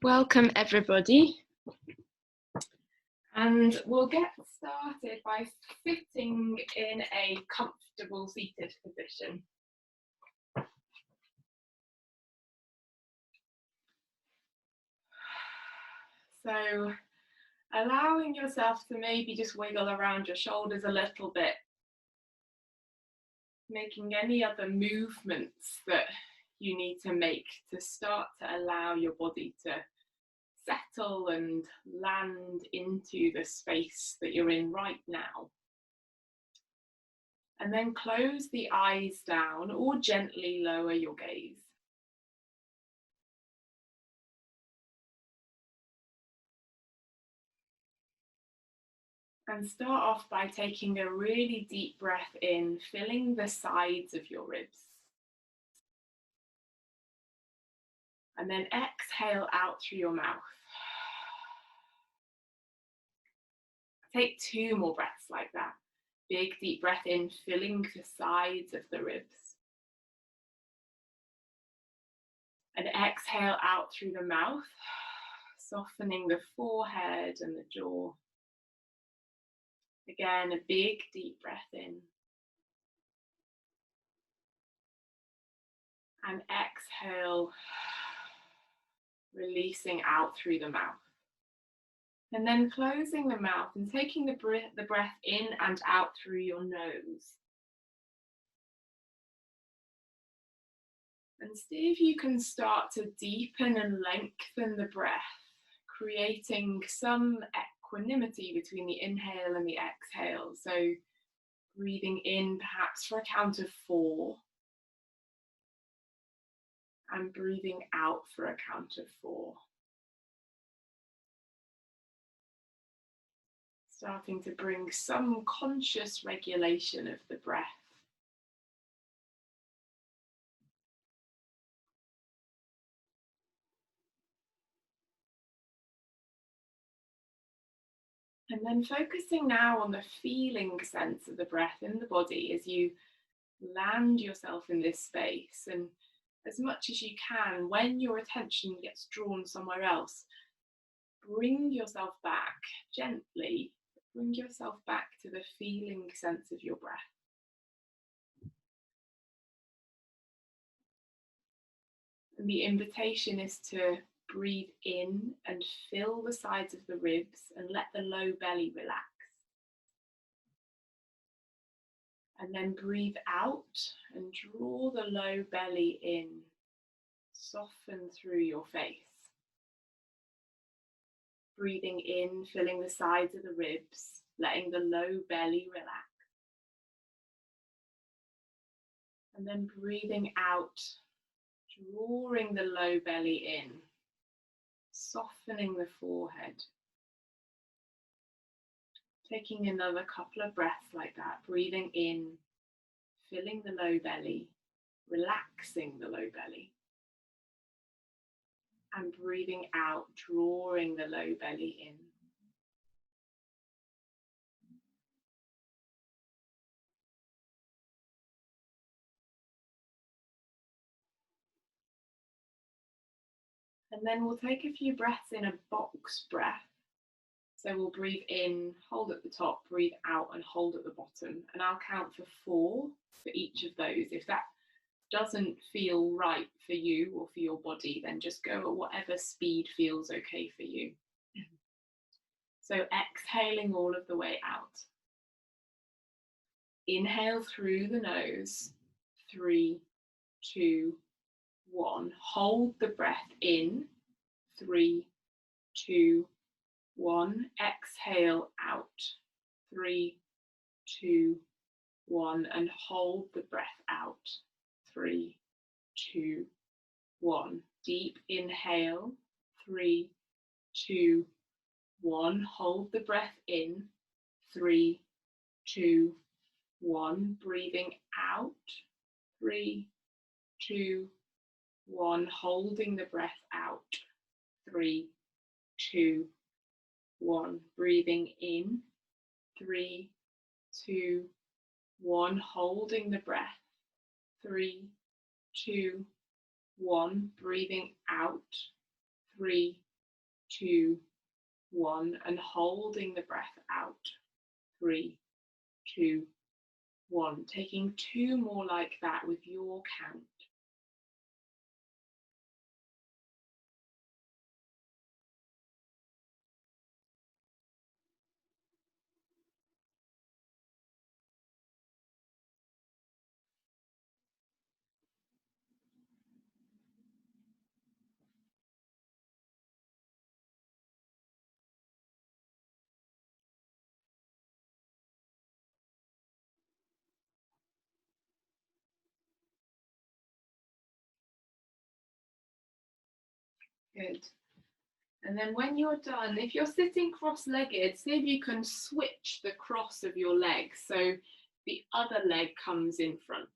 Welcome everybody, and we'll get started by sitting in a comfortable seated position. So allowing yourself to maybe just wiggle around your shoulders a little bit, making any other movements that you need to make to start to allow your body to settle and land into the space that you're in right now. And then close the eyes down or gently lower your gaze. And start off by taking a really deep breath in, filling the sides of your ribs. And then exhale out through your mouth. Take 2 more breaths like that. Big deep breath in, filling the sides of the ribs. And exhale out through the mouth, softening the forehead and the jaw. Again, a big deep breath in. And exhale, releasing out through the mouth. And then closing the mouth and taking the breath in and out through your nose. And see if you can start to deepen and lengthen the breath, creating some equanimity between the inhale and the exhale. So breathing in perhaps for a count of 4. And breathing out for a count of 4. Starting to bring some conscious regulation of the breath. And then focusing now on the feeling sense of the breath in the body as you land yourself in this space. And as much as you can, when your attention gets drawn somewhere else, bring yourself back gently. Bring yourself back to the feeling sense of your breath. And the invitation is to breathe in and fill the sides of the ribs and let the low belly relax. And then breathe out and draw the low belly in. Soften through your face. Breathing in, filling the sides of the ribs, letting the low belly relax. And then breathing out, drawing the low belly in, softening the forehead. Taking another couple of breaths like that, breathing in, filling the low belly, relaxing the low belly. And breathing out, drawing the low belly in. And then we'll take a few breaths in a box breath. So we'll breathe in, hold at the top, breathe out and hold at the bottom. And I'll count for 4 for each of those. If that doesn't feel right for you or for your body, then just go at whatever speed feels okay for you. So exhaling all of the way out. Inhale through the nose, 3, 2, 1. Hold the breath in, 3, 2, 1. Exhale out, 3, 2, 1. And hold the breath out, 3, 2, 1. Deep inhale, 3, 2, 1. Hold the breath in, 3, 2, 1. Breathing out, 3, 2, 1. Holding the breath out, 3, 2, 1. Breathing in, 3, 2, 1. Holding the breath, 3, 2, 1. Breathing out, 3, 2, 1, and holding the breath out. 3, 2, 1. Taking 2 more like that with your count. Good. And then when you're done, if you're sitting cross-legged, see if you can switch the cross of your leg so the other leg comes in front.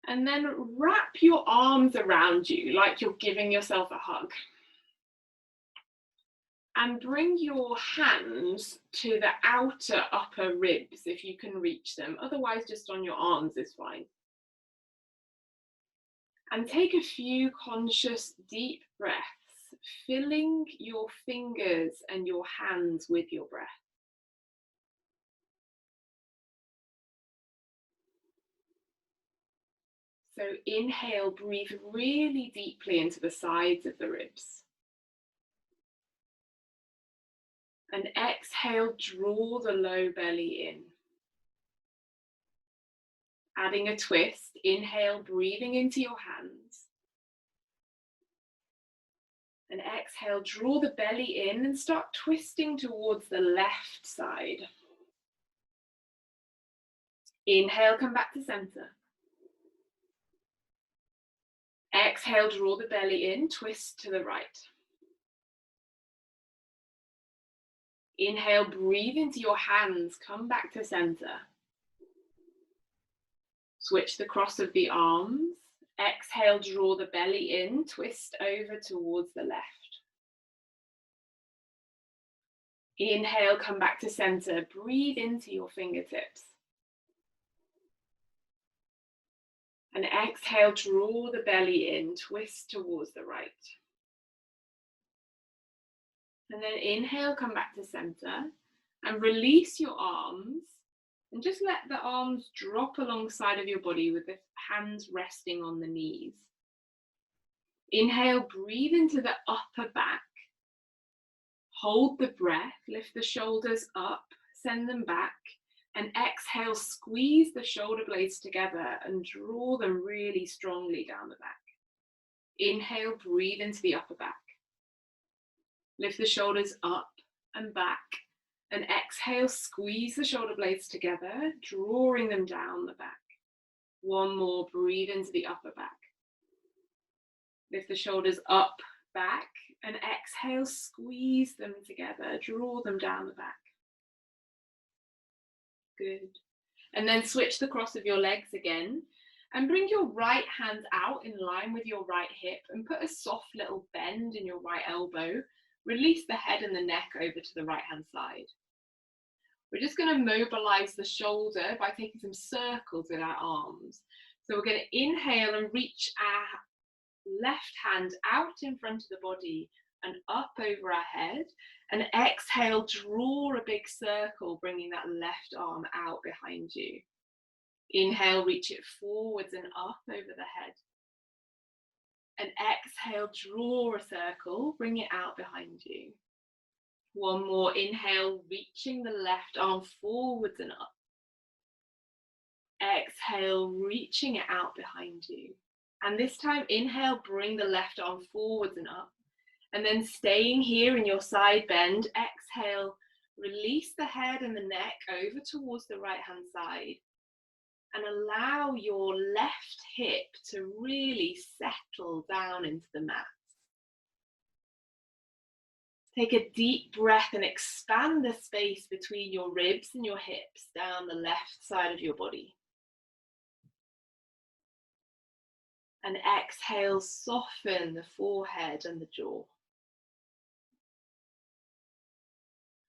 And then wrap your arms around you like you're giving yourself a hug. And bring your hands to the outer upper ribs if you can reach them. Otherwise, just on your arms is fine. And take a few conscious deep breaths, filling your fingers and your hands with your breath. So inhale, breathe really deeply into the sides of the ribs. And exhale, draw the low belly in. Adding a twist, inhale, breathing into your hands. And exhale, draw the belly in and start twisting towards the left side. Inhale, come back to center. Exhale, draw the belly in, twist to the right. Inhale, breathe into your hands, come back to center. Switch the cross of the arms. Exhale, draw the belly in, twist over towards the left. Inhale, come back to center. Breathe into your fingertips. And exhale, draw the belly in, twist towards the right. And then inhale, come back to center and release your arms and just let the arms drop alongside of your body with the hands resting on the knees. Inhale, breathe into the upper back. Hold the breath, lift the shoulders up, send them back, and exhale, squeeze the shoulder blades together and draw them really strongly down the back. Inhale, breathe into the upper back. Lift the shoulders up and back, and exhale, squeeze the shoulder blades together, drawing them down the back. One more, breathe into the upper back. Lift the shoulders up, back, and exhale, squeeze them together, draw them down the back. Good. And then switch the cross of your legs again and bring your right hand out in line with your right hip and put a soft little bend in your right elbow. Release the head and the neck over to the right hand side. We're just going to mobilize the shoulder by taking some circles with our arms. So we're going to inhale and reach our left hand out in front of the body and up over our head, and exhale, draw a big circle, bringing that left arm out behind you. Inhale, reach it forwards and up over the head, and exhale, draw a circle, bring it out behind you. One more, inhale, reaching the left arm forwards and up. Exhale, reaching it out behind you. And this time, inhale, bring the left arm forwards and up. And then staying here in your side bend, exhale, release the head and the neck over towards the right hand side. And allow your left hip to really settle down into the mat. Take a deep breath and expand the space between your ribs and your hips down the left side of your body. And exhale, soften the forehead and the jaw.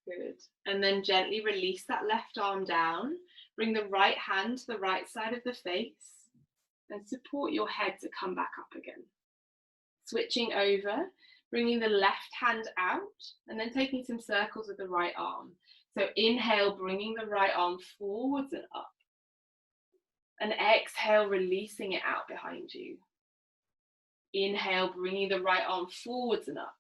Good. And then gently release that left arm down. Bring the right hand to the right side of the face and support your head to come back up again. Switching over, bringing the left hand out, and then taking some circles with the right arm. So inhale, bringing the right arm forwards and up. And exhale, releasing it out behind you. Inhale, bringing the right arm forwards and up.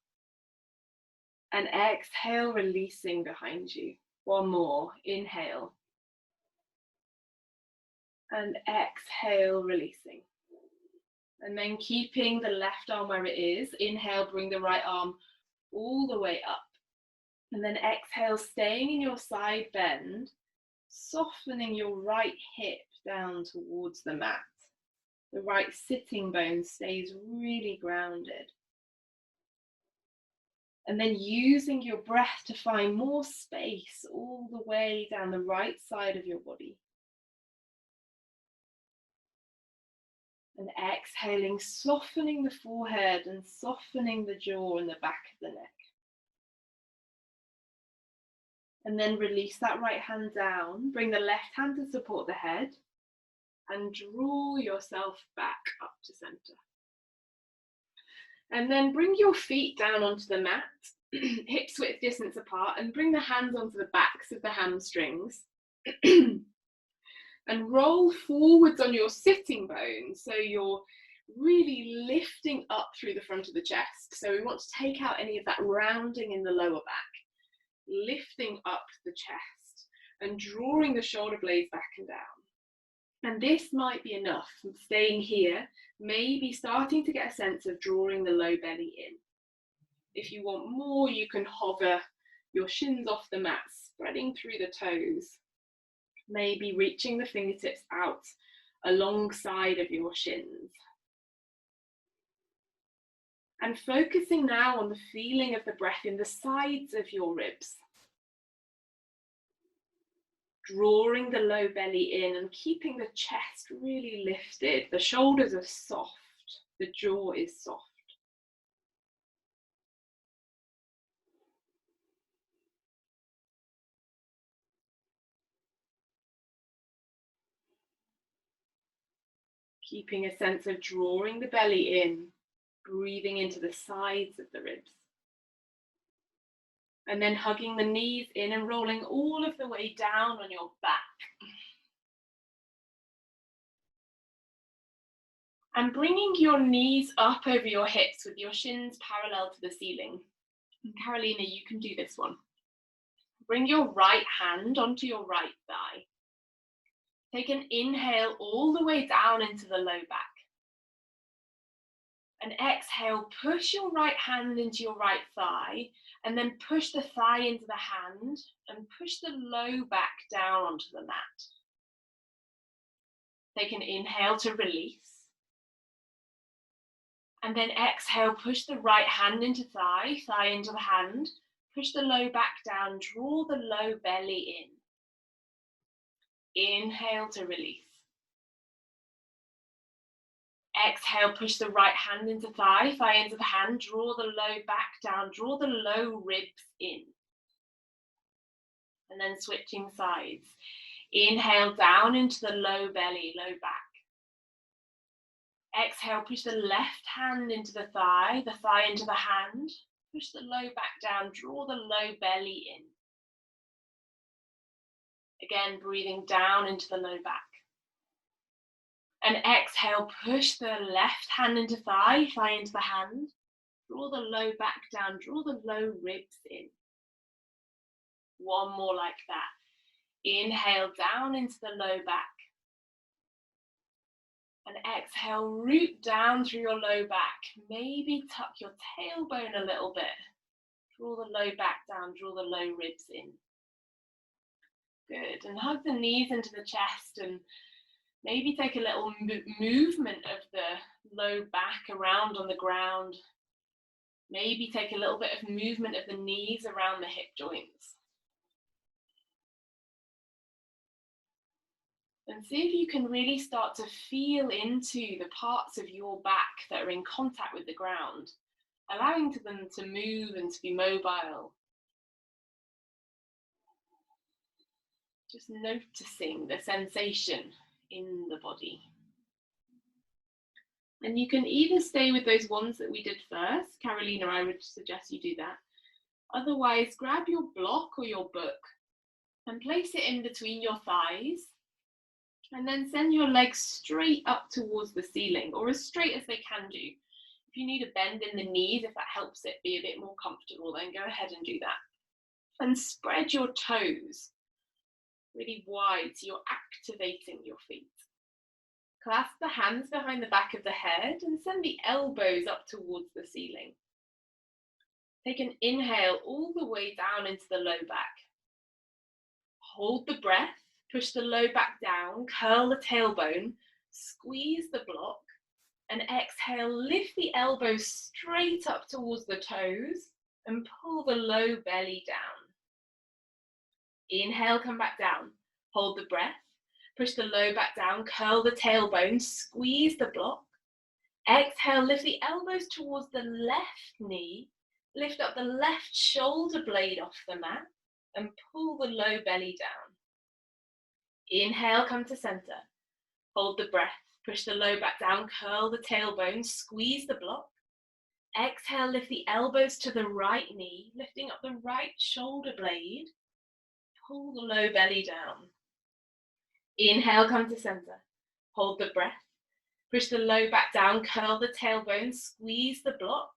And exhale, releasing behind you. One more. Inhale. And exhale, releasing. And then keeping the left arm where it is. Inhale, bring the right arm all the way up. And then exhale, staying in your side bend, softening your right hip down towards the mat. The right sitting bone stays really grounded. And then using your breath to find more space all the way down the right side of your body. And exhaling, softening the forehead and softening the jaw and the back of the neck. And then release that right hand down. Bring the left hand to support the head and draw yourself back up to center. And then bring your feet down onto the mat, hips width distance apart, and bring the hands onto the backs of the hamstrings. And roll forwards on your sitting bones, so you're really lifting up through the front of the chest. So we want to take out any of that rounding in the lower back, lifting up the chest and drawing the shoulder blades back and down. And this might be enough. Staying here, maybe starting to get a sense of drawing the low belly in. If you want more, you can hover your shins off the mat, spreading through the toes. Maybe reaching the fingertips out alongside of your shins. And focusing now on the feeling of the breath in the sides of your ribs. Drawing the low belly in and keeping the chest really lifted. The shoulders are soft, the jaw is soft. Keeping a sense of drawing the belly in, breathing into the sides of the ribs. And then hugging the knees in and rolling all of the way down on your back. And bringing your knees up over your hips with your shins parallel to the ceiling. And Carolina, you can do this one. Bring your right hand onto your right thigh. Take an inhale all the way down into the low back. And exhale, push your right hand into your right thigh, and then push the thigh into the hand, and push the low back down onto the mat. Take an inhale to release. And then exhale, push the right hand into thigh, thigh into the hand, push the low back down, draw the low belly in. Inhale to release. Exhale, push the right hand into thigh, thigh into the hand, draw the low back down, draw the low ribs in. And then switching sides. Inhale down into the low belly, low back. Exhale, push the left hand into the thigh into the hand, push the low back down, draw the low belly in. Again, breathing down into the low back. And exhale, push the left hand into thigh into the hand, draw the low back down, draw the low ribs in. One more like that. Inhale down into the low back. And exhale, root down through your low back. Maybe tuck your tailbone a little bit. Draw the low back down, draw the low ribs in. Good, and hug the knees into the chest and maybe take a little movement of the low back around on the ground. Maybe take a little bit of movement of the knees around the hip joints. And see if you can really start to feel into the parts of your back that are in contact with the ground, allowing them to move and to be mobile. Just noticing the sensation in the body. And you can either stay with those ones that we did first. Carolina, I would suggest you do that. Otherwise, grab your block or your book and place it in between your thighs. And then send your legs straight up towards the ceiling, or as straight as they can do. If you need a bend in the knees, if that helps it be a bit more comfortable, then go ahead and do that. And spread your toes really wide so you're activating your feet. Clasp the hands behind the back of the head and send the elbows up towards the ceiling. Take an inhale all the way down into the low back. Hold the breath, push the low back down, curl the tailbone, squeeze the block, and exhale, lift the elbows straight up towards the toes and pull the low belly down. Inhale, come back down. Hold the breath, push the low back down, curl the tailbone, squeeze the block. Exhale, lift the elbows towards the left knee, lift up the left shoulder blade off the mat and pull the low belly down. Inhale, come to center. Hold the breath, push the low back down, curl the tailbone, squeeze the block. Exhale, lift the elbows to the right knee, lifting up the right shoulder blade. Pull the low belly down. Inhale, come to center. Hold the breath. Push the low back down, curl the tailbone, squeeze the block.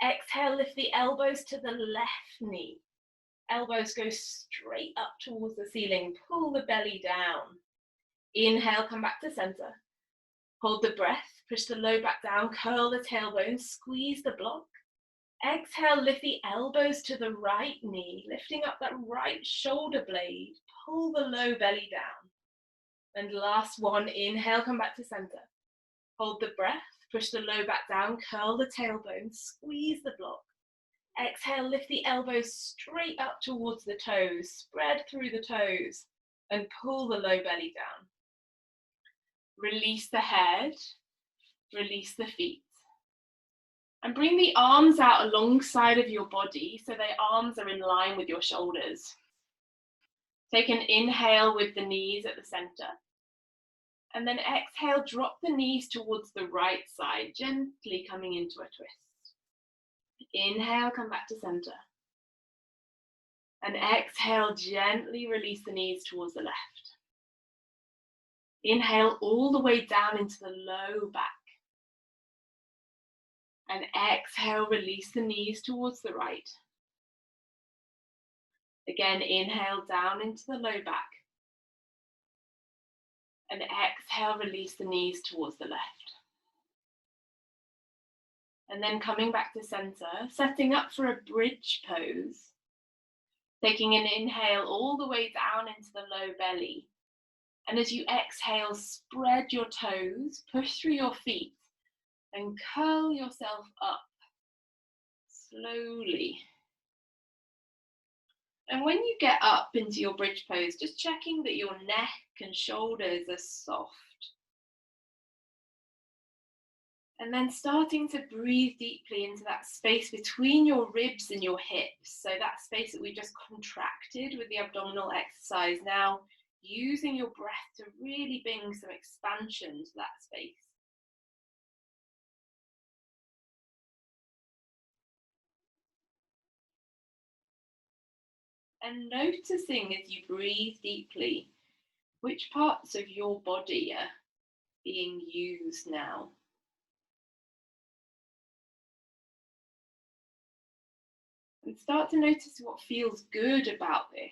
Exhale, lift the elbows to the left knee. Elbows go straight up towards the ceiling. Pull the belly down. Inhale, come back to center. Hold the breath. Push the low back down, curl the tailbone, squeeze the block. Exhale, lift the elbows to the right knee, lifting up that right shoulder blade. Pull the low belly down. And last one, inhale, come back to center. Hold the breath, push the low back down, curl the tailbone, squeeze the block. Exhale, lift the elbows straight up towards the toes, spread through the toes, and pull the low belly down. Release the head, release the feet. And bring the arms out alongside of your body so the arms are in line with your shoulders. Take an inhale with the knees at the center. And then exhale, drop the knees towards the right side, gently coming into a twist. Inhale, come back to center. And exhale, gently release the knees towards the left. Inhale all the way down into the low back. And exhale, release the knees towards the right. Again, inhale down into the low back. And exhale, release the knees towards the left. And then coming back to center, setting up for a bridge pose. Taking an inhale all the way down into the low belly. And as you exhale, spread your toes, push through your feet, and curl yourself up slowly. And when you get up into your bridge pose, just checking that your neck and shoulders are soft. And then starting to breathe deeply into that space between your ribs and your hips. So that space that we just contracted with the abdominal exercise. Now using your breath to really bring some expansion to that space. And noticing as you breathe deeply, which parts of your body are being used now. And start to notice what feels good about this.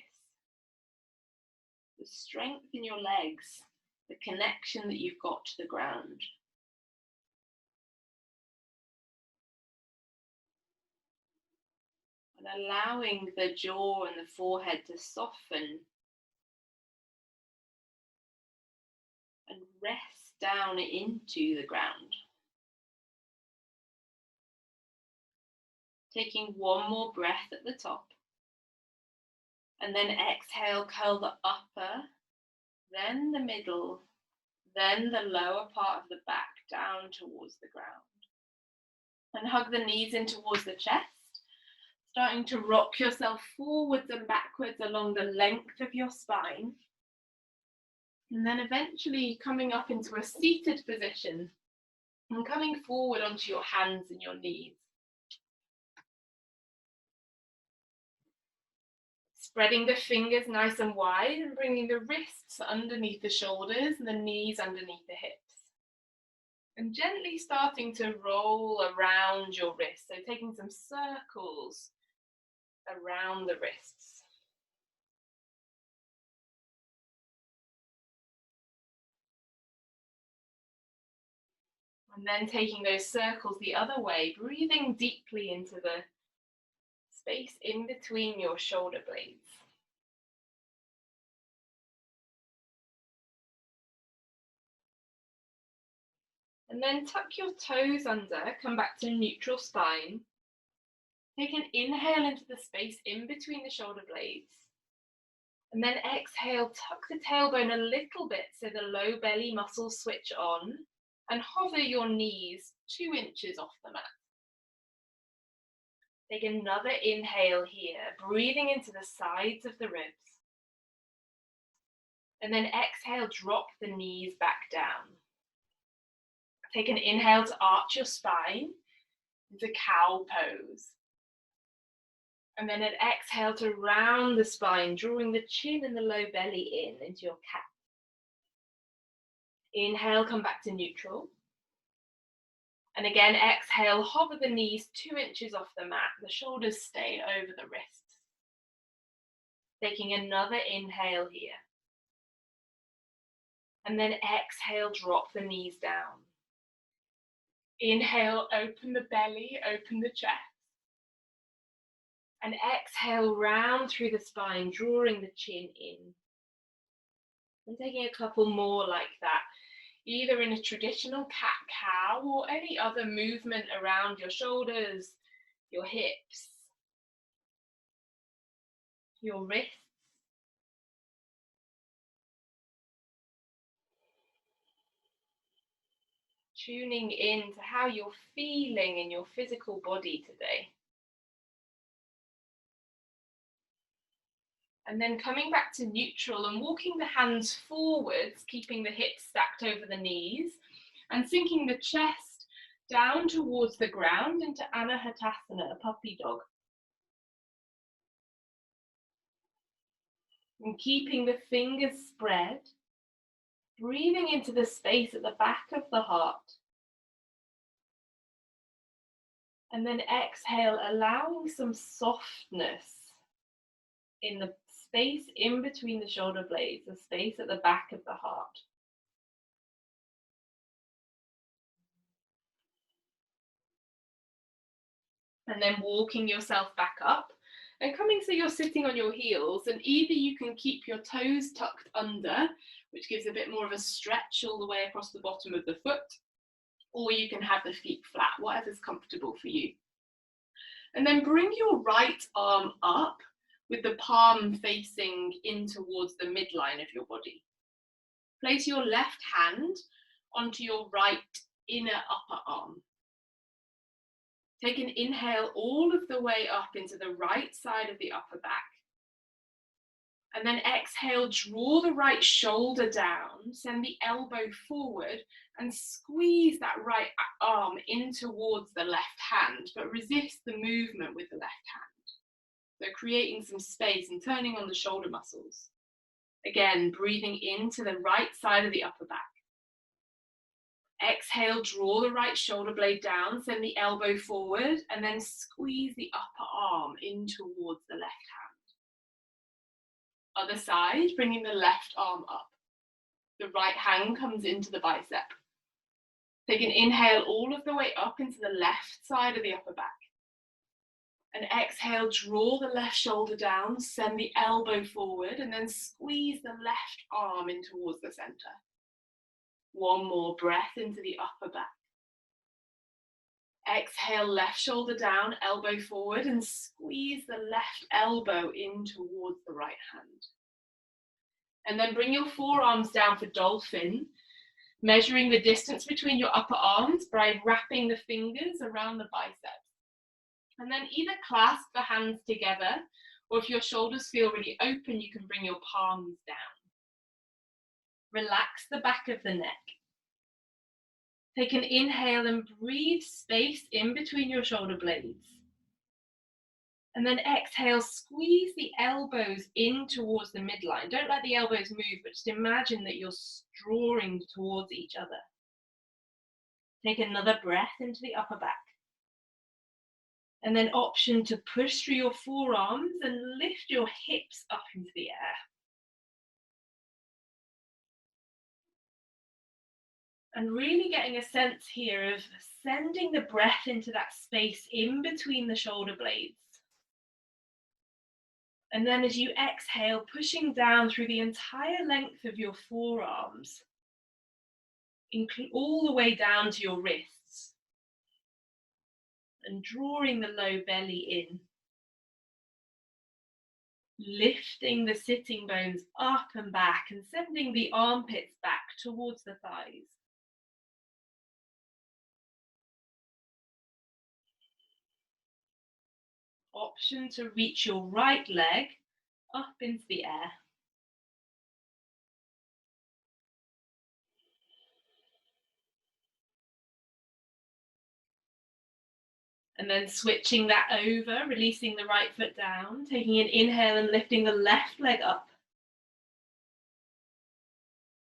The strength in your legs, the connection that you've got to the ground. And allowing the jaw and the forehead to soften and rest down into the ground. Taking one more breath at the top. And then exhale, curl the upper, then the middle, then the lower part of the back down towards the ground. And hug the knees in towards the chest, starting to rock yourself forwards and backwards along the length of your spine. And then eventually coming up into a seated position, And coming forward onto your hands and your knees. Spreading the fingers nice and wide and bringing the wrists underneath the shoulders and the knees underneath the hips. And gently starting to roll around your wrists, so taking some circles around the wrists. And then taking those circles the other way, breathing deeply into the space in between your shoulder blades. And then tuck your toes under, come back to neutral spine. Take an inhale into the space in between the shoulder blades. And then exhale, tuck the tailbone a little bit so the low belly muscles switch on, and hover your knees 2 inches off the mat. Take another inhale here, breathing into the sides of the ribs. And then exhale, drop the knees back down. Take an inhale to arch your spine into cow pose. And then an exhale to round the spine, drawing the chin and the low belly in into your cat. Inhale, come back to neutral. And again, exhale, hover the knees 2 inches off the mat. The shoulders stay over the wrists. Taking another inhale here. And then exhale, drop the knees down. Inhale, open the belly, open the chest. And exhale, round through the spine, drawing the chin in. And taking a couple more like that, either in a traditional cat-cow or any other movement around your shoulders, your hips, your wrists. Tuning in to how you're feeling in your physical body today. And then coming back to neutral and walking the hands forwards, keeping the hips stacked over the knees, and sinking the chest down towards the ground into Anahatasana, a puppy dog. And keeping the fingers spread, breathing into the space at the back of the heart. And then exhale, allowing some softness in the space in between the shoulder blades, the space at the back of the heart. And then walking yourself back up and coming so you're sitting on your heels, and either you can keep your toes tucked under, which gives a bit more of a stretch all the way across the bottom of the foot, or you can have the feet flat, whatever's comfortable for you. And then bring your right arm up with the palm facing in towards the midline of your body. Place your left hand onto your right inner upper arm. Take an inhale all of the way up into the right side of the upper back. And then exhale, draw the right shoulder down, send the elbow forward and squeeze that right arm in towards the left hand, but resist the movement with the left hand. So creating some space and turning on the shoulder muscles. Again, breathing into the right side of the upper back. Exhale, draw the right shoulder blade down, send the elbow forward, and then squeeze the upper arm in towards the left hand. Other side, bringing the left arm up. The right hand comes into the bicep. Take an inhale all of the way up into the left side of the upper back. And exhale, draw the left shoulder down, send the elbow forward, and then squeeze the left arm in towards the center. One more breath into the upper back. Exhale, left shoulder down, elbow forward, and squeeze the left elbow in towards the right hand. And then bring your forearms down for dolphin, measuring the distance between your upper arms by wrapping the fingers around the biceps. And then either clasp the hands together, or if your shoulders feel really open, you can bring your palms down. Relax the back of the neck. Take an inhale and breathe space in between your shoulder blades. And then exhale, squeeze the elbows in towards the midline. Don't let the elbows move, but just imagine that you're drawing towards each other. Take another breath into the upper back. And then option to push through your forearms and lift your hips up into the air. And really getting a sense here of sending the breath into that space in between the shoulder blades. And then as you exhale, pushing down through the entire length of your forearms, all the way down to your wrists. And drawing the low belly in. Lifting the sitting bones up and back and sending the armpits back towards the thighs. Option to reach your right leg up into the air. And then switching that over, releasing the right foot down, taking an inhale and lifting the left leg up.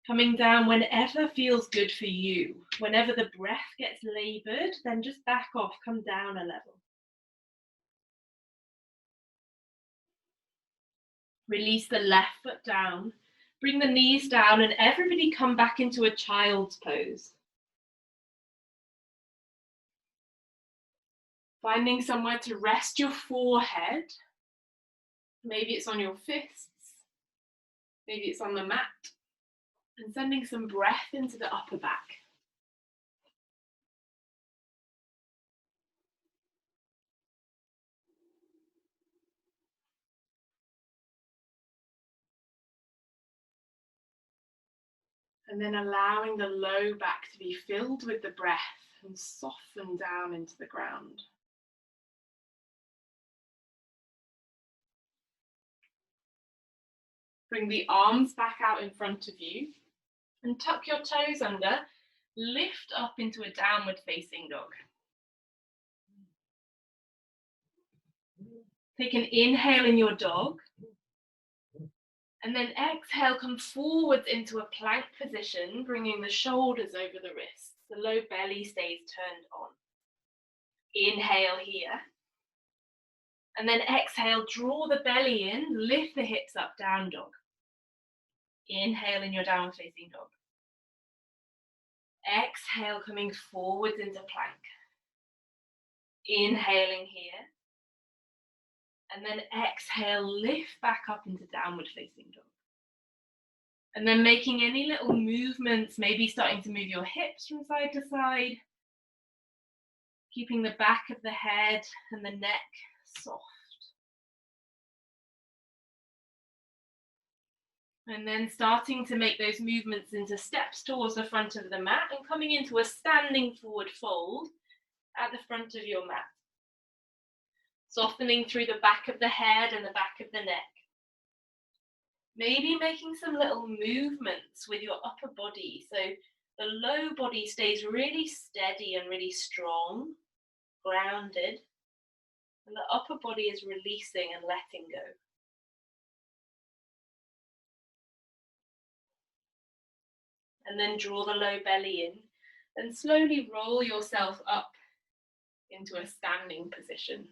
Coming down whenever feels good for you. Whenever the breath gets labored, then just back off, come down a level. Release the left foot down, bring the knees down, and everybody come back into a child's pose. Finding somewhere to rest your forehead. Maybe it's on your fists, maybe it's on the mat, and sending some breath into the upper back. And then allowing the low back to be filled with the breath and soften down into the ground. Bring the arms back out in front of you and tuck your toes under. Lift up into a downward facing dog. Take an inhale in your dog. And then exhale, come forwards into a plank position, bringing the shoulders over the wrists. The low belly stays turned on. Inhale here. And then exhale, draw the belly in, lift the hips up, down dog. Inhale in your downward facing dog. Exhale, coming forwards into plank. Inhaling here. And then exhale, lift back up into downward facing dog. And then making any little movements, maybe starting to move your hips from side to side. Keeping the back of the head and the neck soft. And then starting to make those movements into steps towards the front of the mat and coming into a standing forward fold at the front of your mat. Softening through the back of the head and the back of the neck. Maybe making some little movements with your upper body. So the low body stays really steady and really strong, grounded. And the upper body is releasing and letting go. And then draw the low belly in. And slowly roll yourself up into a standing position.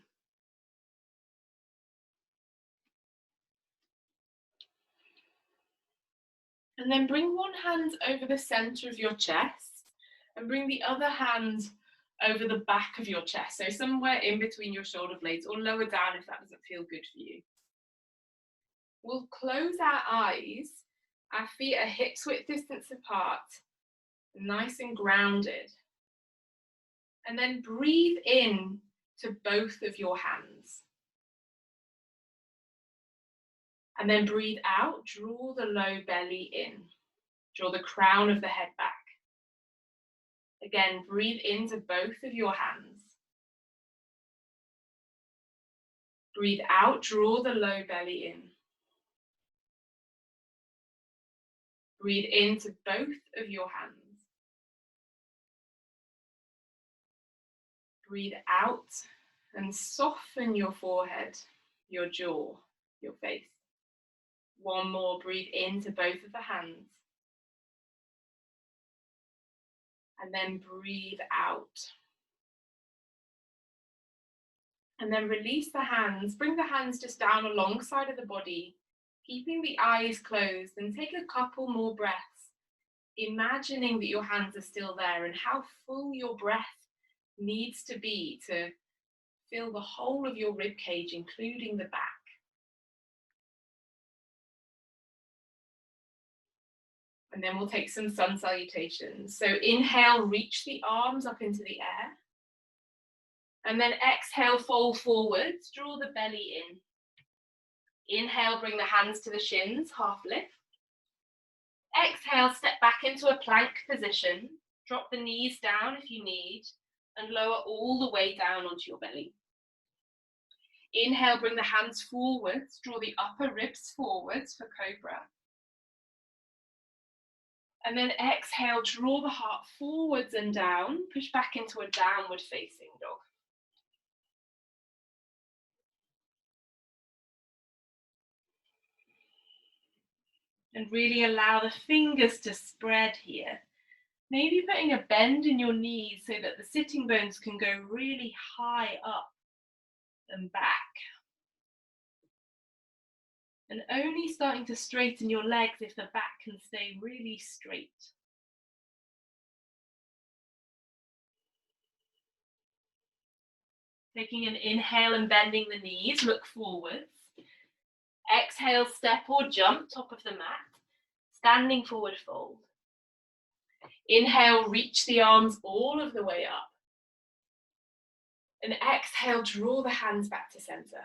And then bring one hand over the center of your chest and bring the other hand over the back of your chest. So somewhere in between your shoulder blades or lower down if that doesn't feel good for you. We'll close our eyes. Our feet are hips width distance apart, nice and grounded. And then breathe in to both of your hands. And then breathe out, draw the low belly in. Draw the crown of the head back. Again, breathe into both of your hands. Breathe out, draw the low belly in. Breathe into both of your hands. breathe out and soften your forehead, your jaw, your face. One more, breathe into both of the hands. And then breathe out. And then release the hands, bring the hands just down alongside of the body, keeping the eyes closed, and take a couple more breaths, imagining that your hands are still there and how full your breath needs to be to fill the whole of your rib cage, including the back. And then we'll take some sun salutations. So inhale, reach the arms up into the air. And then exhale, fold forwards, draw the belly in. Inhale, bring the hands to the shins, half lift. Exhale, step back into a plank position. Drop the knees down if you need, and lower all the way down onto your belly. Inhale, bring the hands forwards, draw the upper ribs forwards for cobra. And then exhale, draw the heart forwards and down, push back into a downward facing dog. And really allow the fingers to spread here. Maybe putting a bend in your knees so that the sitting bones can go really high up and back. And only starting to straighten your legs if the back can stay really straight. Taking an inhale and bending the knees, look forwards. Exhale, step or jump, top of the mat. Standing forward fold. Inhale, reach the arms all of the way up. And exhale, draw the hands back to center.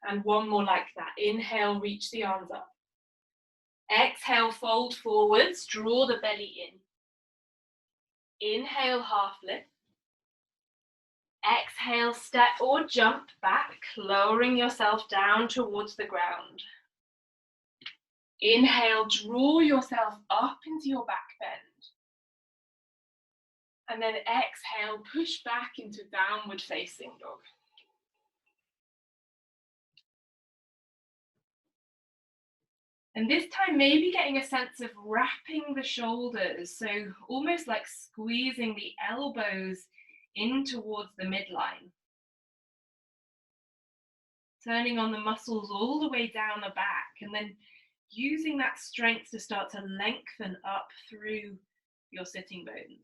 And one more like that. Inhale, reach the arms up. Exhale, fold forwards, draw the belly in. Inhale, half lift. Exhale, step or jump back, lowering yourself down towards the ground. Inhale, draw yourself up into your back bend. And then exhale, push back into downward facing dog. And this time, maybe getting a sense of wrapping the shoulders, so almost like squeezing the elbows in towards the midline. Turning on the muscles all the way down the back, and then using that strength to start to lengthen up through your sitting bones.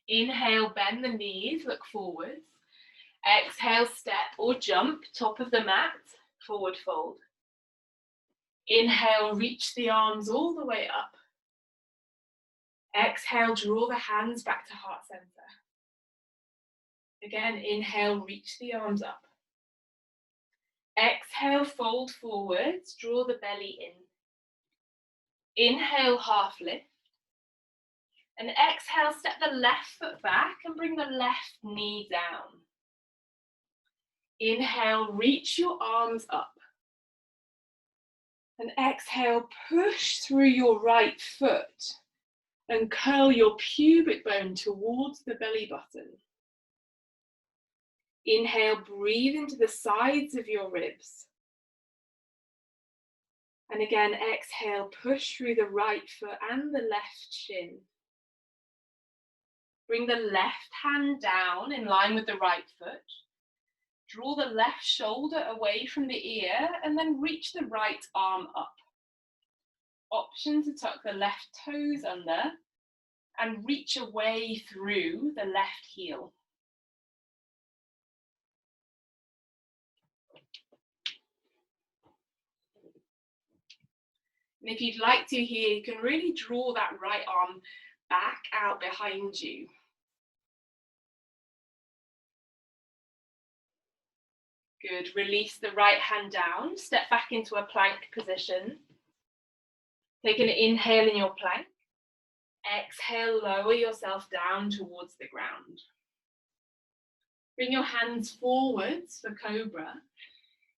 Inhale, bend the knees, look forwards. Exhale, step or jump, top of the mat, forward fold. Inhale, reach the arms all the way up. Exhale, draw the hands back to heart center. Again, inhale, reach the arms up. Exhale, fold forwards, draw the belly in. Inhale, half lift. And exhale, step the left foot back and bring the left knee down. Inhale, reach your arms up. And exhale, push through your right foot and curl your pubic bone towards the belly button. Inhale, breathe into the sides of your ribs. And again, exhale, push through the right foot and the left shin. Bring the left hand down in line with the right foot. Draw the left shoulder away from the ear and then reach the right arm up. Option to tuck the left toes under and reach away through the left heel. And if you'd like to here, you can really draw that right arm back out behind you. Good, release the right hand down, step back into a plank position. Take an inhale in your plank. Exhale, lower yourself down towards the ground. Bring your hands forwards for cobra.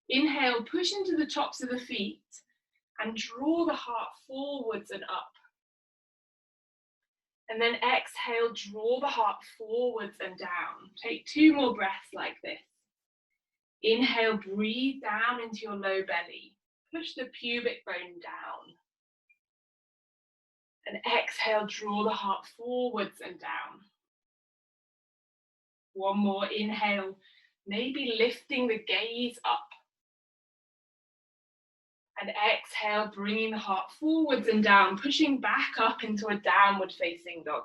Inhale, push into the tops of the feet And draw the heart forwards and up. And then exhale, draw the heart forwards and down. Take 2 more breaths like this. Inhale, breathe down into your low belly. Push the pubic bone down. And exhale, draw the heart forwards and down. One more, inhale, maybe lifting the gaze up. And exhale, bringing the heart forwards and down, pushing back up into a downward facing dog.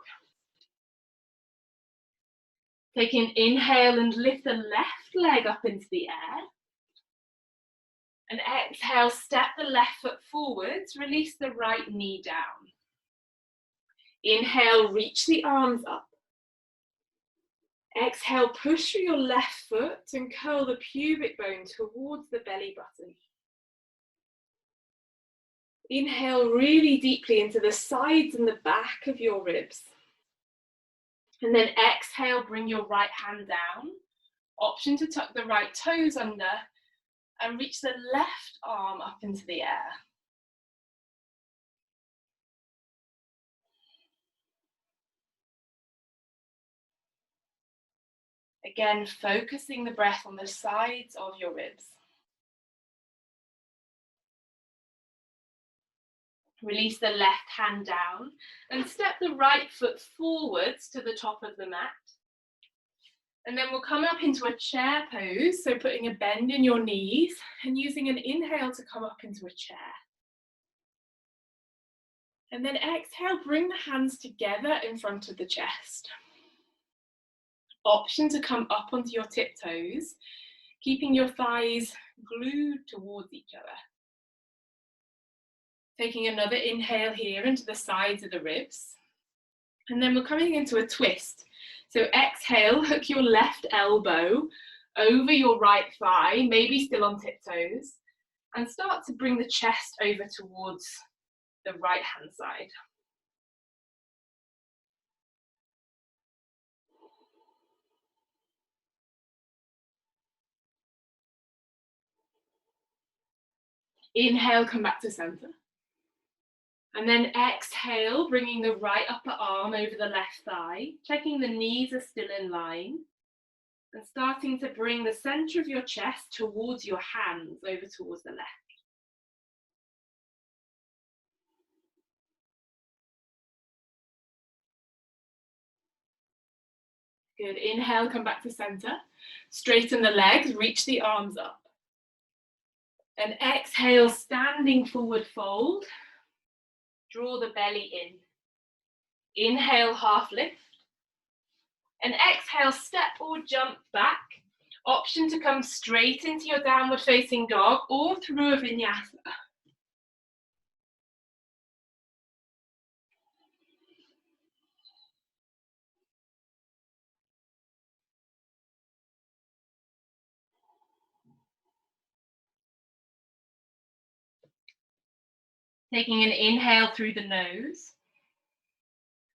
Take an inhale and lift the left leg up into the air. And exhale, step the left foot forwards, release the right knee down. Inhale, reach the arms up. Exhale, push through your left foot and curl the pubic bone towards the belly button. Inhale really deeply into the sides and the back of your ribs. And then exhale, bring your right hand down. Option to tuck the right toes under and reach the left arm up into the air. Again, focusing the breath on the sides of your ribs. Release the left hand down and step the right foot forwards to the top of the mat. And then we'll come up into a chair pose, so putting a bend in your knees and using an inhale to come up into a chair. And then exhale, bring the hands together in front of the chest. Option to come up onto your tiptoes, keeping your thighs glued towards each other. Taking another inhale here into the sides of the ribs. And then we're coming into a twist. So exhale, hook your left elbow over your right thigh, maybe still on tiptoes, and start to bring the chest over towards the right hand side. Inhale, come back to center. And then exhale, bringing the right upper arm over the left thigh, checking the knees are still in line, and starting to bring the center of your chest towards your hands, over towards the left. Good, inhale, come back to center. Straighten the legs, reach the arms up. And exhale, standing forward fold. Draw the belly in. Inhale, half lift. And exhale, step or jump back. Option to come straight into your downward facing dog or through a vinyasa. Taking an inhale through the nose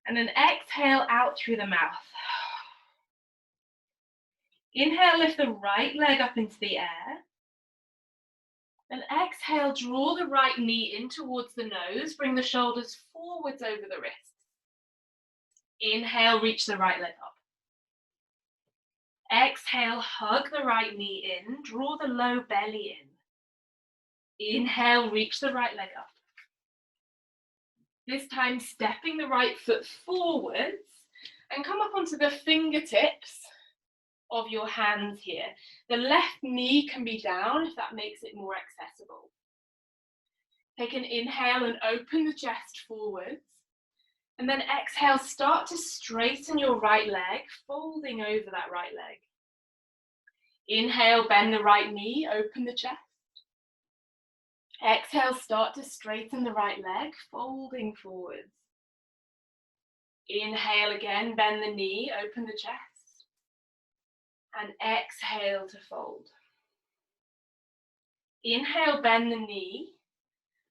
and an exhale out through the mouth. Inhale, lift the right leg up into the air. And exhale, draw the right knee in towards the nose. Bring the shoulders forwards over the wrists. Inhale, reach the right leg up. Exhale, hug the right knee in. Draw the low belly in. Inhale, reach the right leg up. This time, stepping the right foot forwards and come up onto the fingertips of your hands here. The left knee can be down if that makes it more accessible. Take an inhale and open the chest forwards. And then exhale, start to straighten your right leg, folding over that right leg. Inhale, bend the right knee, open the chest. Exhale, start to straighten the right leg, folding forwards. Inhale again, bend the knee, open the chest. And exhale to fold. Inhale, bend the knee,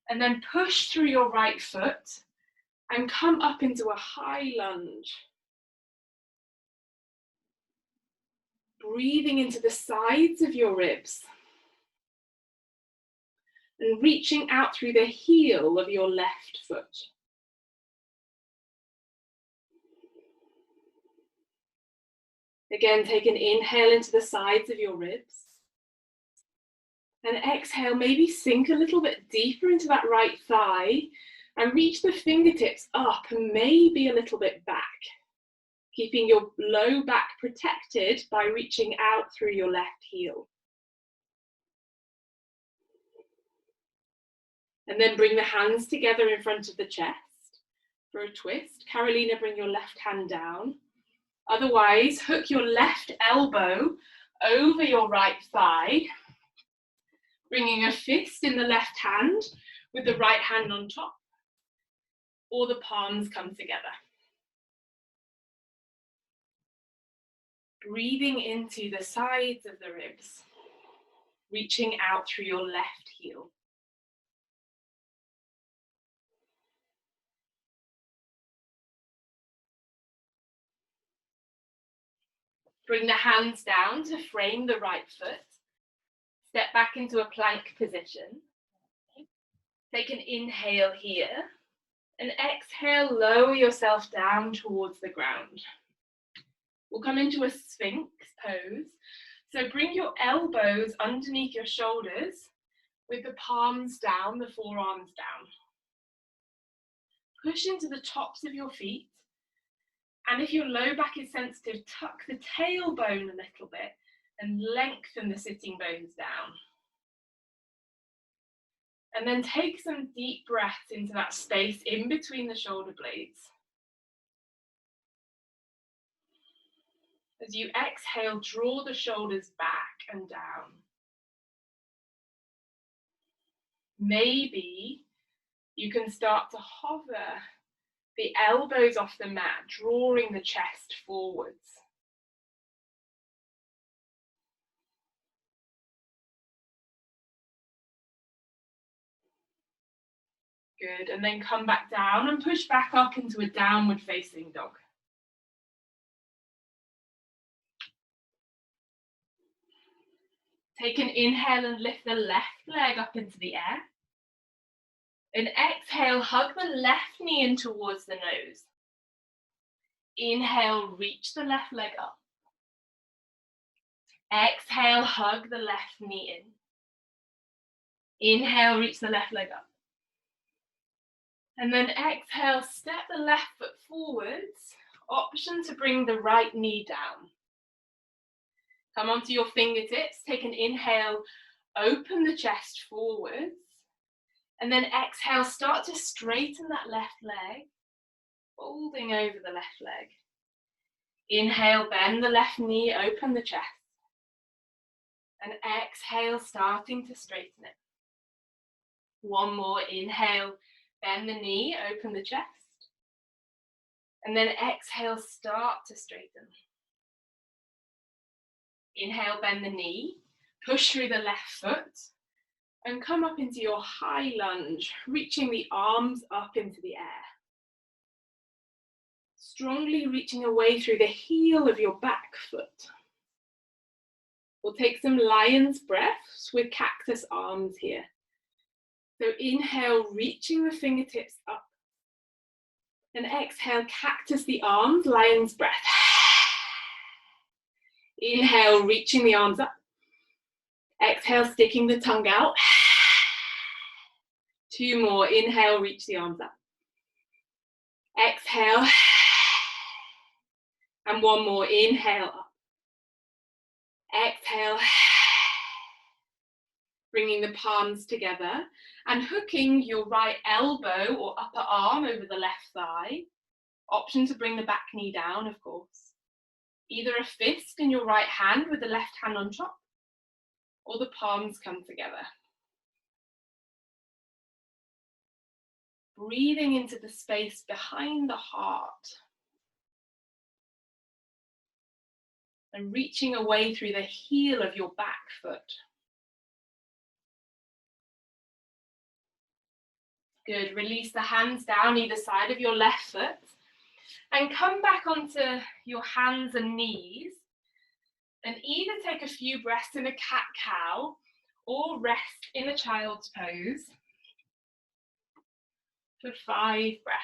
and then push through your right foot and come up into a high lunge. Breathing into the sides of your ribs. and reaching out through the heel of your left foot. Again, take an inhale into the sides of your ribs. And exhale, maybe sink a little bit deeper into that right thigh and reach the fingertips up and maybe a little bit back, keeping your low back protected by reaching out through your left heel. And then bring the hands together in front of the chest for a twist. Carolina, bring your left hand down. Otherwise, hook your left elbow over your right thigh, bringing a fist in the left hand with the right hand on top, or the palms come together. Breathing into the sides of the ribs, reaching out through your left heel. Bring the hands down to frame the right foot. Step back into a plank position. Take an inhale here, and exhale, lower yourself down towards the ground. We'll come into a Sphinx pose. So bring your elbows underneath your shoulders with the palms down, the forearms down. Push into the tops of your feet. And if your low back is sensitive, tuck the tailbone a little bit and lengthen the sitting bones down. And then take some deep breaths into that space in between the shoulder blades. As you exhale, draw the shoulders back and down. Maybe you can start to hover the elbows off the mat, drawing the chest forwards. Good, and then come back down and push back up into a downward facing dog. Take an inhale and lift the left leg up into the air. And exhale, hug the left knee in towards the nose. Inhale, reach the left leg up. Exhale, hug the left knee in. Inhale, reach the left leg up. And then exhale, step the left foot forwards. Option to bring the right knee down. Come onto your fingertips, take an inhale, open the chest forwards. And then exhale, start to straighten that left leg, folding over the left leg. Inhale, bend the left knee, open the chest. And exhale, starting to straighten it. One more, inhale, bend the knee, open the chest. And then exhale, start to straighten. Inhale, bend the knee, push through the left foot. And come up into your high lunge, reaching the arms up into the air. Strongly reaching away through the heel of your back foot. We'll take some lion's breaths with cactus arms here. So inhale, reaching the fingertips up. And exhale, cactus the arms, lion's breath. Inhale, reaching the arms up. Exhale, sticking the tongue out. Two more. Inhale, reach the arms up. Exhale. And one more. Inhale up. Exhale. Bringing the palms together and hooking your right elbow or upper arm over the left thigh. Option to bring the back knee down, of course. Either a fist in your right hand with the left hand on top, or the palms come together. Breathing into the space behind the heart. And reaching away through the heel of your back foot. Good, release the hands down either side of your left foot. And come back onto your hands and knees. And either take a few breaths in a cat-cow, or rest in a child's pose for 5 breaths.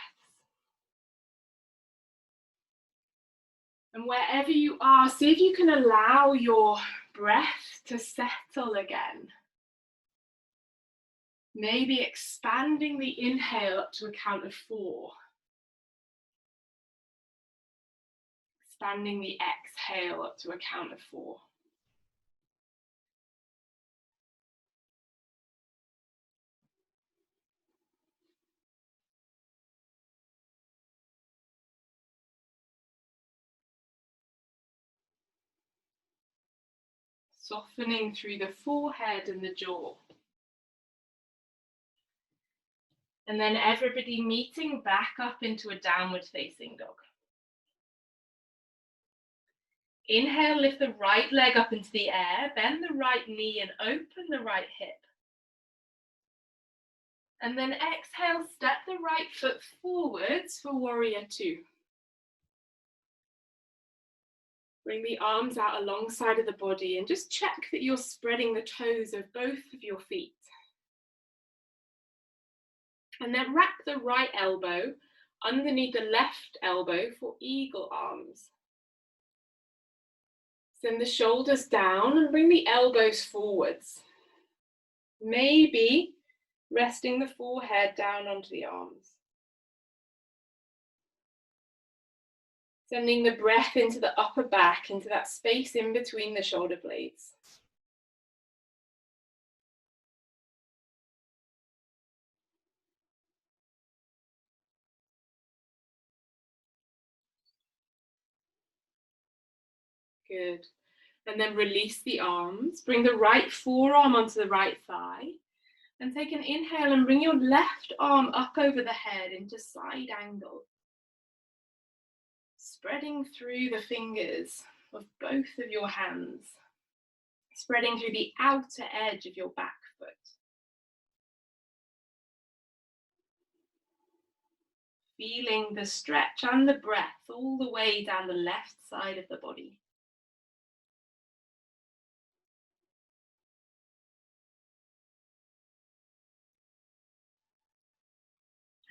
And wherever you are, see if you can allow your breath to settle again. Maybe expanding the inhale up to a count of 4. Expanding the exhale up to a count of 4. Softening through the forehead and the jaw. And then everybody meeting back up into a downward facing dog. Inhale, lift the right leg up into the air, bend the right knee and open the right hip. And then exhale, step the right foot forwards for warrior 2. Bring the arms out alongside of the body and just check that you're spreading the toes of both of your feet. And then wrap the right elbow underneath the left elbow for eagle arms. Send the shoulders down and bring the elbows forwards. Maybe resting the forehead down onto the arms. Sending the breath into the upper back, into that space in between the shoulder blades. Good. And then release the arms. Bring the right forearm onto the right thigh. And take an inhale and bring your left arm up over the head into side angle. Spreading through the fingers of both of your hands. Spreading through the outer edge of your back foot. Feeling the stretch and the breath all the way down the left side of the body.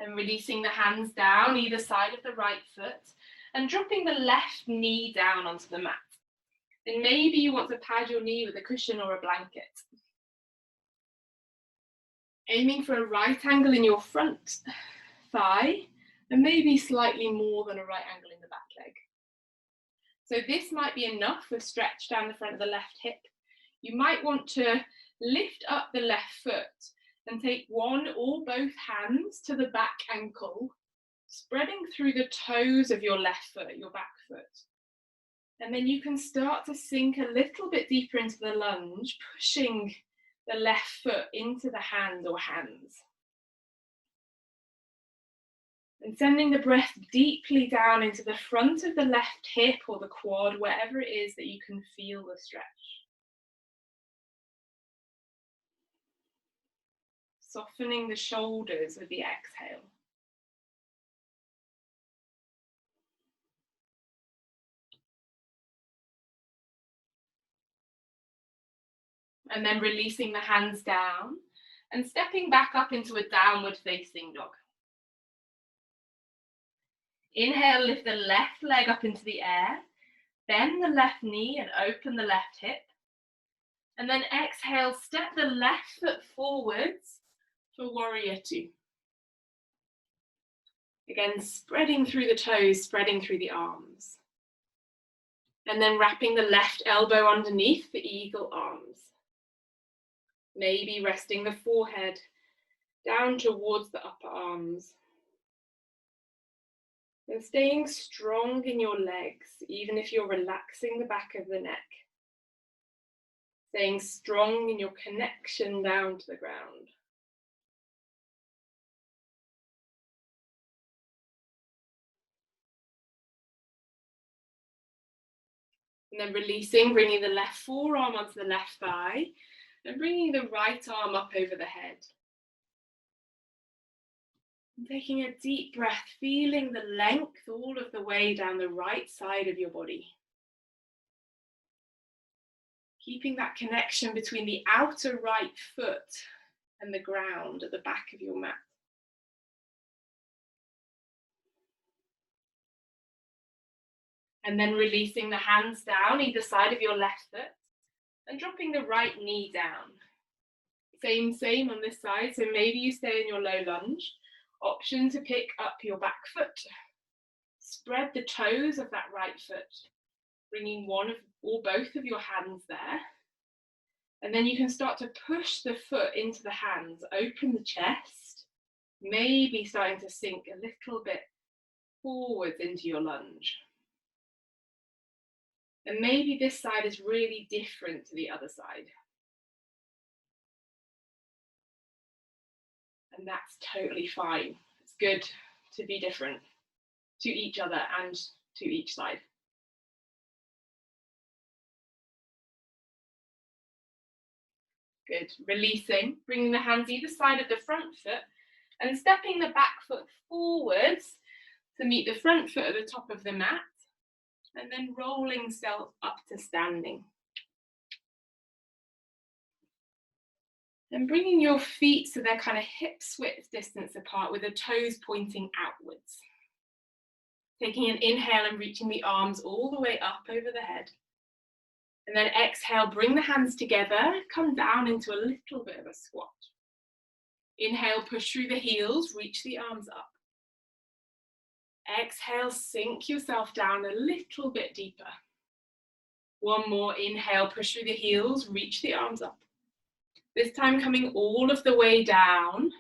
And releasing the hands down either side of the right foot and dropping the left knee down onto the mat. Then maybe you want to pad your knee with a cushion or a blanket. Aiming for a right angle in your front thigh and maybe slightly more than a right angle in the back leg. So this might be enough for stretch down the front of the left hip. You might want to lift up the left foot and take one or both hands to the back ankle, spreading through the toes of your left foot, your back foot. And then you can start to sink a little bit deeper into the lunge, pushing the left foot into the hand or hands. And sending the breath deeply down into the front of the left hip or the quad, wherever it is that you can feel the stretch. Softening the shoulders with the exhale. And then releasing the hands down and stepping back up into a downward facing dog. Inhale, lift the left leg up into the air, bend the left knee and open the left hip. And then exhale, step the left foot forwards for warrior 2. Again, spreading through the toes, spreading through the arms. And then wrapping the left elbow underneath the eagle arms. Maybe resting the forehead down towards the upper arms. And staying strong in your legs, even if you're relaxing the back of the neck. Staying strong in your connection down to the ground. And then releasing, bringing the left forearm onto the left thigh and bringing the right arm up over the head. And taking a deep breath, feeling the length all of the way down the right side of your body. Keeping that connection between the outer right foot and the ground at the back of your mat. And then releasing the hands down either side of your left foot and dropping the right knee down. Same on this side. So maybe you stay in your low lunge. Option to pick up your back foot. Spread the toes of that right foot, bringing one of or both of your hands there. And then you can start to push the foot into the hands, open the chest, maybe starting to sink a little bit forwards into your lunge. And maybe this side is really different to the other side. And that's totally fine. It's good to be different to each other and to each side. Good. Releasing, bringing the hands either side of the front foot and stepping the back foot forwards to meet the front foot at the top of the mat, and then rolling self up to standing. And bringing your feet so they're kind of hips width distance apart with the toes pointing outwards. Taking an inhale and reaching the arms all the way up over the head. And then exhale, bring the hands together, come down into a little bit of a squat. Inhale, push through the heels, reach the arms up. Exhale, sink yourself down a little bit deeper. One more, inhale, push through the heels, reach the arms up. This time coming all of the way down.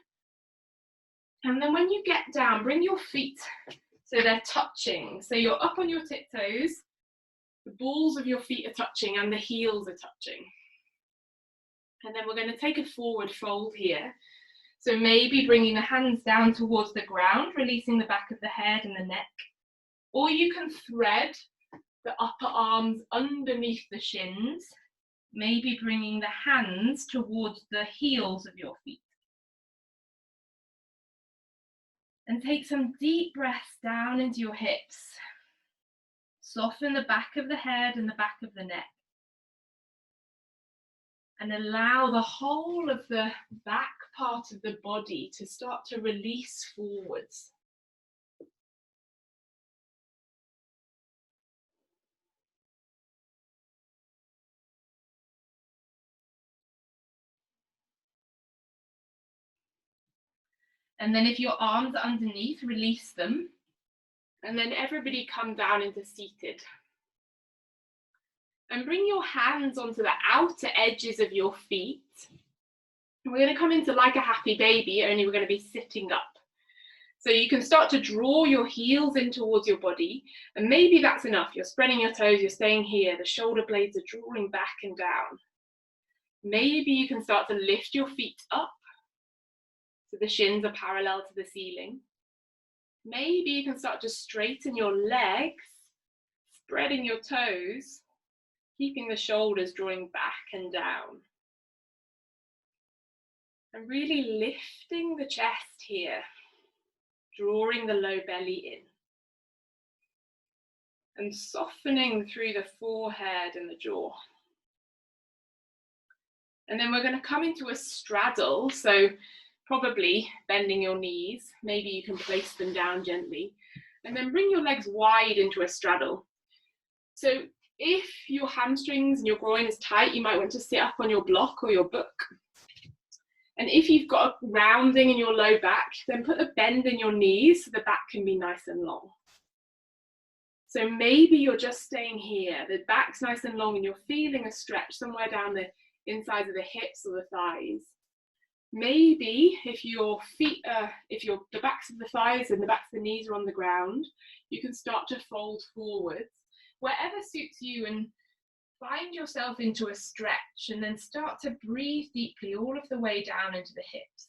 And then when you get down, bring your feet so they're touching. So you're up on your tiptoes, the balls of your feet are touching and the heels are touching. And then we're going to take a forward fold here. So maybe bringing the hands down towards the ground, releasing the back of the head and the neck. Or you can thread the upper arms underneath the shins, maybe bringing the hands towards the heels of your feet. And take some deep breaths down into your hips. Soften the back of the head and the back of the neck. And allow the whole of the back part of the body to start to release forwards. And then if your arms are underneath, release them. And then everybody come down into seated. And bring your hands onto the outer edges of your feet. And we're going to come into like a happy baby, only we're going to be sitting up. So you can start to draw your heels in towards your body, and maybe that's enough. You're spreading your toes, you're staying here, the shoulder blades are drawing back and down. Maybe you can start to lift your feet up, so the shins are parallel to the ceiling. Maybe you can start to straighten your legs, spreading your toes, keeping the shoulders drawing back and down. And really lifting the chest here, drawing the low belly in. And softening through the forehead and the jaw. And then we're going to come into a straddle, so probably bending your knees. Maybe you can place them down gently. And then bring your legs wide into a straddle. So if your hamstrings and your groin is tight, you might want to sit up on your block or your book. And if you've got a rounding in your low back, then put a bend in your knees so the back can be nice and long. So maybe you're just staying here, the back's nice and long and you're feeling a stretch somewhere down the insides of the hips or the thighs. Maybe if your feet are, the backs of the thighs and the backs of the knees are on the ground, you can start to fold forwards, wherever suits you, and find yourself into a stretch and then start to breathe deeply all of the way down into the hips.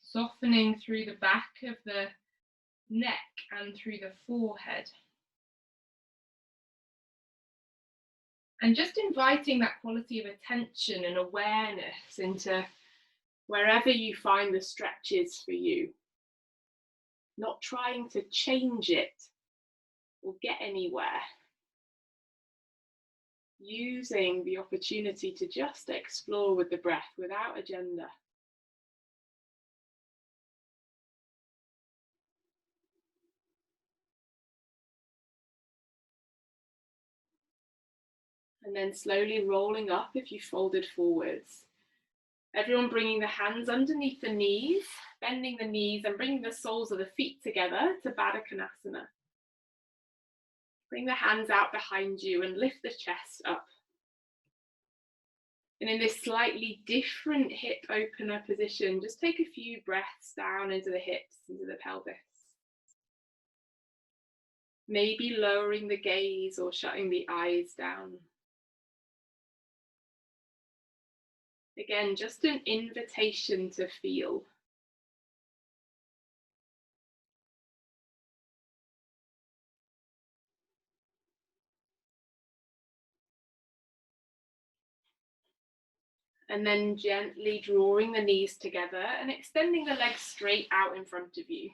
Softening through the back of the neck and through the forehead. And just inviting that quality of attention and awareness into wherever you find the stretches for you. Not trying to change it or get anywhere. Using the opportunity to just explore with the breath without agenda. And then slowly rolling up if you folded forwards. Everyone bringing the hands underneath the knees, bending the knees and bringing the soles of the feet together to Baddha Konasana. Bring the hands out behind you and lift the chest up. And in this slightly different hip opener position, just take a few breaths down into the hips, into the pelvis. Maybe lowering the gaze or shutting the eyes down. Again, just an invitation to feel. And then gently drawing the knees together and extending the legs straight out in front of you.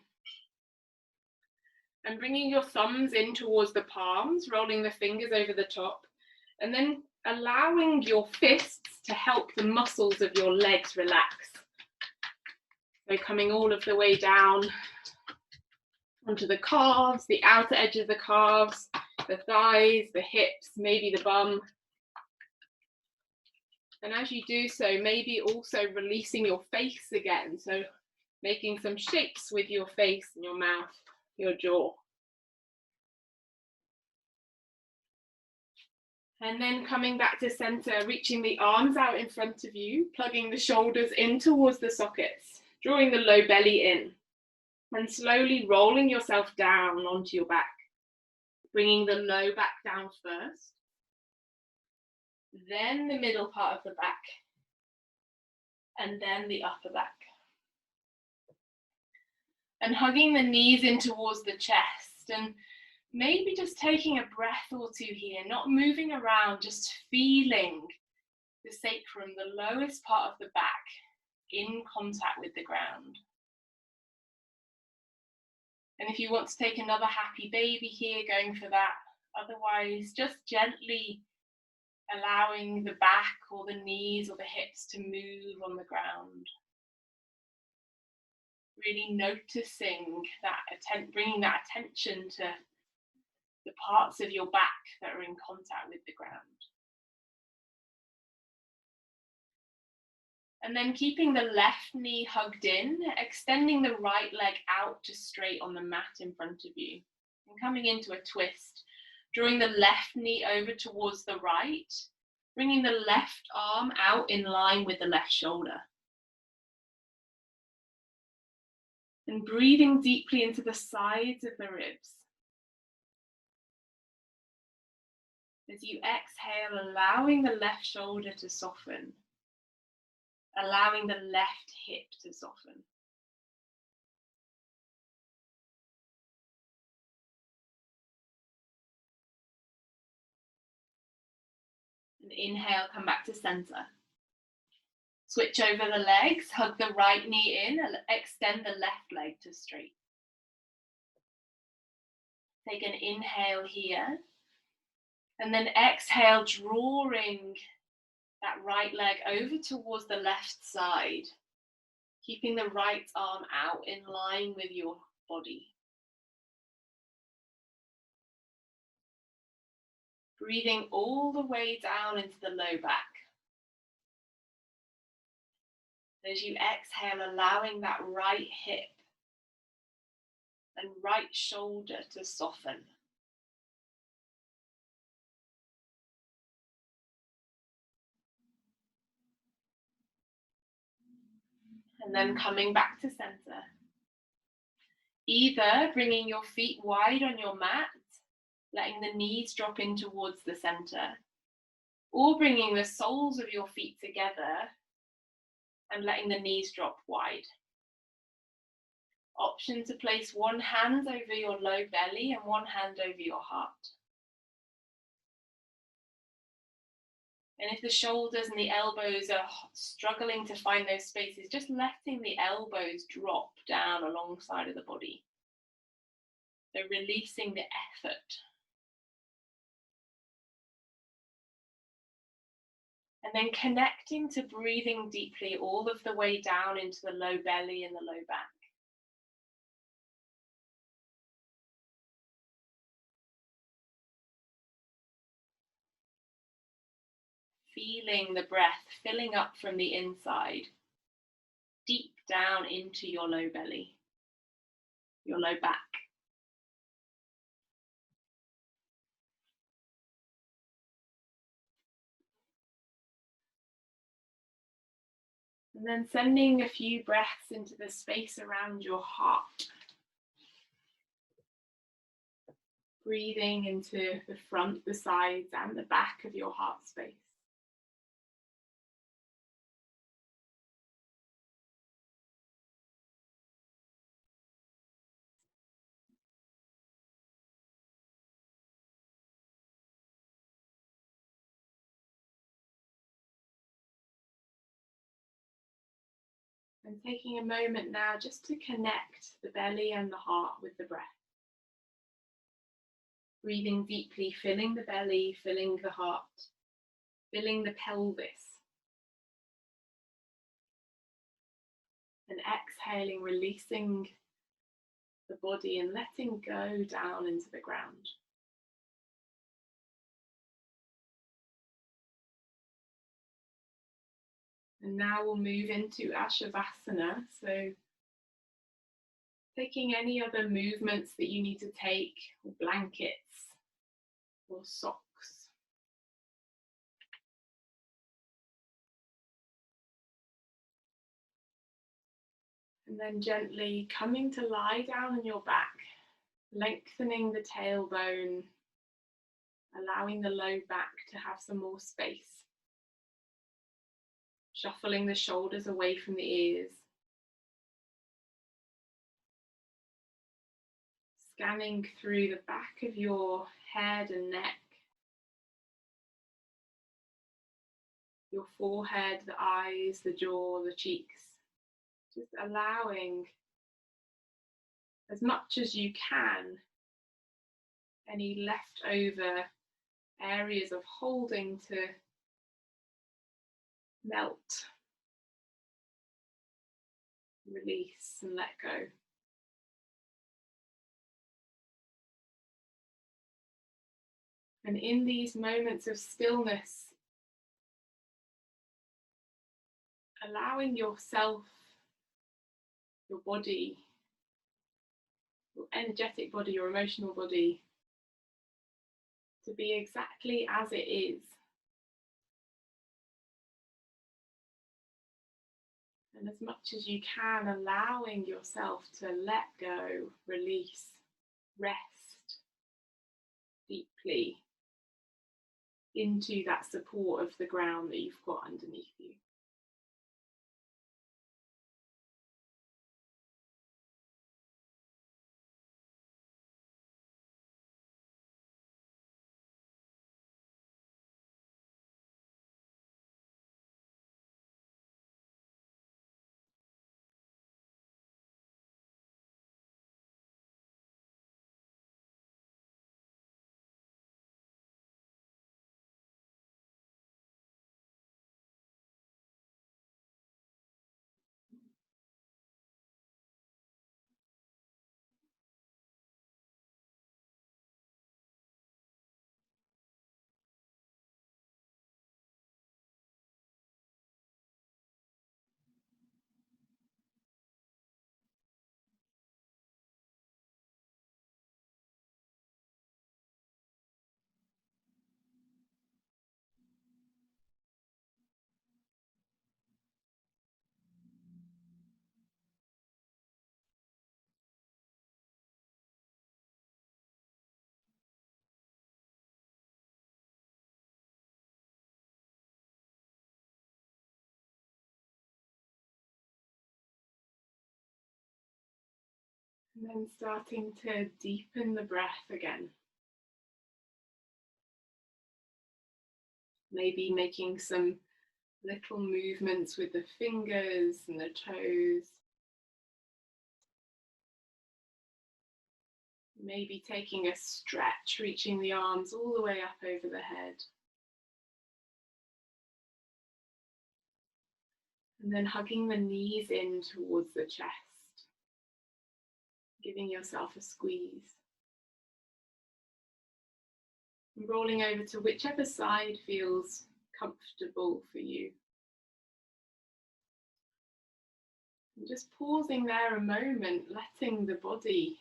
And bringing your thumbs in towards the palms, rolling the fingers over the top, and then allowing your fists to help the muscles of your legs relax. So coming all of the way down onto the calves, the outer edge of the calves, the thighs, the hips, maybe the bum. And as you do so, maybe also releasing your face again. So making some shapes with your face and your mouth, your jaw. And then coming back to center, reaching the arms out in front of you, plugging the shoulders in towards the sockets, drawing the low belly in, and slowly rolling yourself down onto your back. Bringing the low back down first, then the middle part of the back, and then the upper back. And hugging the knees in towards the chest, and maybe just taking a breath or two here, not moving around, just feeling the sacrum, the lowest part of the back, in contact with the ground. And if you want to take another happy baby here, going for that. Otherwise, just gently allowing the back or the knees or the hips to move on the ground. Really noticing that, bringing that attention to the parts of your back that are in contact with the ground. And then keeping the left knee hugged in, extending the right leg out to straight on the mat in front of you. And coming into a twist, drawing the left knee over towards the right, bringing the left arm out in line with the left shoulder. And breathing deeply into the sides of the ribs. As you exhale, allowing the left shoulder to soften. Allowing the left hip to soften. And inhale, come back to center. Switch over the legs, hug the right knee in, and extend the left leg to straight. Take an inhale here. And then exhale, drawing that right leg over towards the left side, keeping the right arm out in line with your body. Breathing all the way down into the low back. As you exhale, allowing that right hip and right shoulder to soften. And then coming back to center. Either bringing your feet wide on your mat, letting the knees drop in towards the center, or bringing the soles of your feet together and letting the knees drop wide. Option to place one hand over your low belly and one hand over your heart. And if the shoulders and the elbows are struggling to find those spaces, just letting the elbows drop down alongside of the body. So releasing the effort. And then connecting to breathing deeply all of the way down into the low belly and the low back. Feeling the breath filling up from the inside, deep down into your low belly, your low back. And then sending a few breaths into the space around your heart. Breathing into the front, the sides, and the back of your heart space. And taking a moment now just to connect the belly and the heart with the breath. Breathing deeply, filling the belly, filling the heart, filling the pelvis. And exhaling, releasing the body and letting go down into the ground. And now we'll move into Ashavasana. So taking any other movements that you need to take, or blankets, or socks. And then gently coming to lie down on your back, lengthening the tailbone, allowing the low back to have some more space. Shuffling the shoulders away from the ears. Scanning through the back of your head and neck. Your forehead, the eyes, the jaw, the cheeks. Just allowing as much as you can any leftover areas of holding to melt, release and let go. And in these moments of stillness, allowing yourself, your body, your energetic body, your emotional body, to be exactly as it is. And as much as you can, allowing yourself to let go, release, rest deeply into that support of the ground that you've got underneath you. And then starting to deepen the breath again. Maybe making some little movements with the fingers and the toes. Maybe taking a stretch, reaching the arms all the way up over the head. And then hugging the knees in towards the chest, giving yourself a squeeze. And rolling over to whichever side feels comfortable for you. And just pausing there a moment, letting the body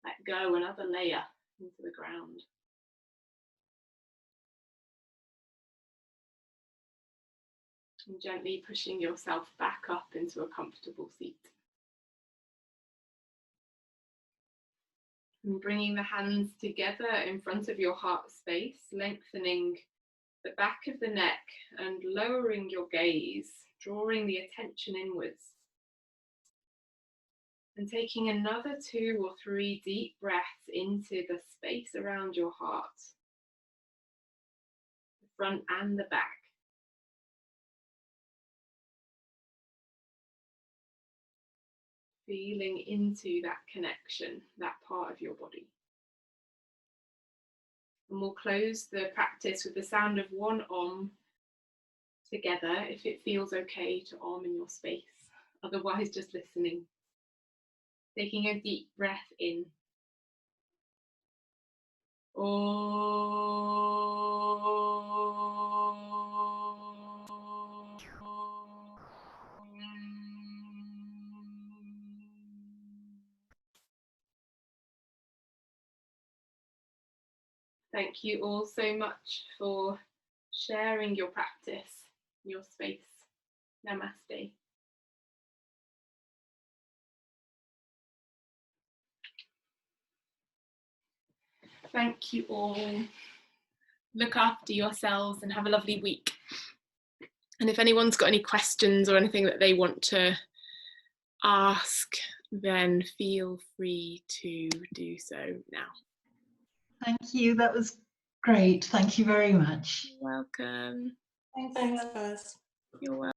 let go another layer into the ground. And gently pushing yourself back up into a comfortable seat. And bringing the hands together in front of your heart space, lengthening the back of the neck and lowering your gaze, drawing the attention inwards. And taking another 2 or 3 deep breaths into the space around your heart, the front and the back. Feeling into that connection, that part of your body. And we'll close the practice with the sound of one Om together, if it feels okay to Om in your space. Otherwise, just listening. Taking a deep breath in. Thank you all so much for sharing your practice, your space. Namaste. Thank you all. Look after yourselves and have a lovely week. And if anyone's got any questions or anything that they want to ask, then feel free to do so now. Thank you. That was great. Thank you very much. You're welcome. Thanks, Buzz. You're welcome.